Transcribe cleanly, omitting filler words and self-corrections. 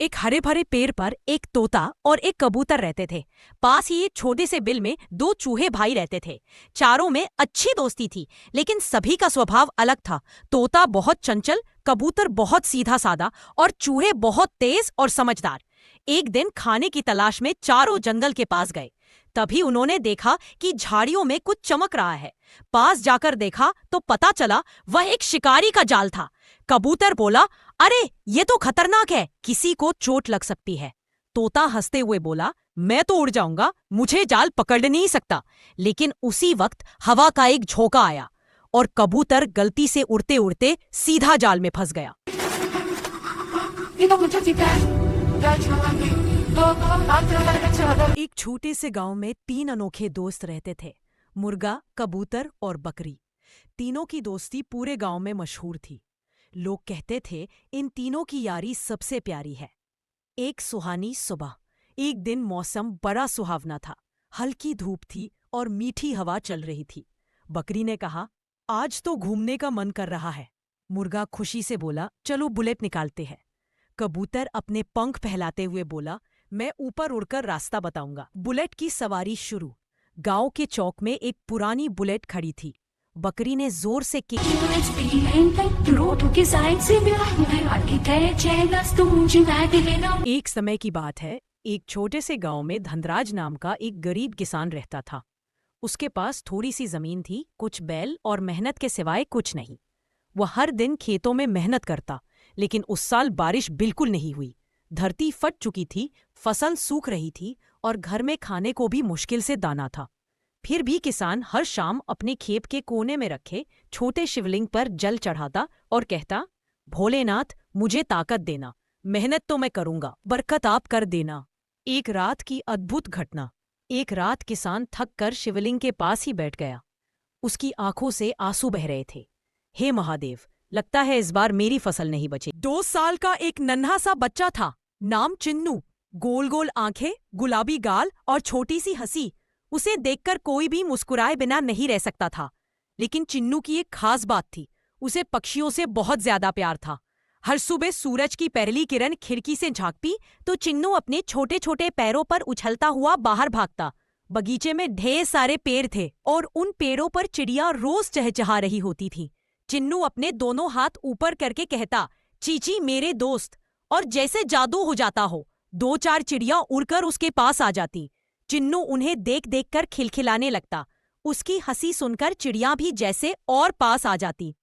एक हरे भरे पेड़ पर एक तोता और एक कबूतर रहते थे। पास ही एक छोटे से बिल में दो चूहे भाई रहते थे। चारों में अच्छी दोस्ती थी, लेकिन सभी का स्वभाव अलग था। तोता बहुत चंचल, कबूतर बहुत सीधा साधा और चूहे बहुत तेज और समझदार। एक दिन खाने की तलाश में चारों जंगल के पास गए। तभी उन्होंने देखा कि झाड़ियों में कुछ चमक रहा है। पास जाकर देखा तो पता चला वह एक शिकारी का जाल था। कबूतर बोला, अरे ये तो खतरनाक है, किसी को चोट लग सकती है। तोता हंसते हुए बोला, मैं तो उड़ जाऊंगा, मुझे जाल पकड़ नहीं सकता। लेकिन उसी वक्त हवा का एक झोंका आया और कबूतर गलती से उड़ते उड़ते सीधा जाल में फंस गया। एक छोटे से गांव में 3 अनोखे दोस्त रहते थे, मुर्गा, कबूतर और बकरी। तीनों की दोस्ती पूरे गांव में मशहूर थी। लोग कहते थे इन तीनों की यारी सबसे प्यारी है। एक सुहानी सुबह, एक दिन मौसम बड़ा सुहावना था। हल्की धूप थी और मीठी हवा चल रही थी। बकरी ने कहा, आज तो घूमने का मन कर रहा है। मुर्गा खुशी से बोला, चलो बुलेट निकालते हैं। कबूतर अपने पंख फैलाते हुए बोला, मैं ऊपर उड़कर रास्ता बताऊंगा। बुलेट की सवारी शुरू। गांव के चौक में एक पुरानी बुलेट खड़ी थी। बकरी ने जोर से किक। एक समय की बात है, एक छोटे से गांव में धनराज नाम का एक गरीब किसान रहता था। उसके पास थोड़ी सी जमीन थी, कुछ बैल और मेहनत के सिवाय कुछ नहीं। वह हर दिन खेतों में मेहनत करता, लेकिन उस साल बारिश बिल्कुल नहीं हुई। धरती फट चुकी थी, फसल सूख रही थी और घर में खाने को भी मुश्किल से दाना था। फिर भी किसान हर शाम अपने खेत के कोने में रखे छोटे शिवलिंग पर जल चढ़ाता और कहता, भोलेनाथ मुझे ताकत देना, मेहनत तो मैं करूंगा, बरकत आप कर देना। एक रात की अद्भुत घटना। एक रात किसान थक कर शिवलिंग के पास ही बैठ गया। उसकी आंखों से आंसू बह रहे थे। हे महादेव, लगता है इस बार मेरी फसल नहीं बची। 2 साल का एक नन्हा सा बच्चा था, नाम चिन्नू। गोल गोल आंखें, गुलाबी गाल और छोटी सी हंसी। उसे देखकर कोई भी मुस्कुराए बिना नहीं रह सकता था। लेकिन चिन्नू की एक खास बात थी, उसे पक्षियों से बहुत ज्यादा प्यार था। हर सुबह सूरज की पहली किरण खिड़की से झांकती तो चिन्नू अपने छोटे छोटे पैरों पर उछलता हुआ बाहर भागता। बगीचे में ढेर सारे पेड़ थे और उन पेड़ों पर चिड़िया रोज चहचहा रही होती थी। चिन्नू अपने दोनों हाथ ऊपर करके कहता, चीची मेरे दोस्त, और जैसे जादू हो जाता हो, 2-4 चिड़िया उड़कर उसके पास आ जाती। चिन्नू उन्हें देख देख कर खिलखिलाने लगता। उसकी हंसी सुनकर चिड़िया भी जैसे और पास आ जाती।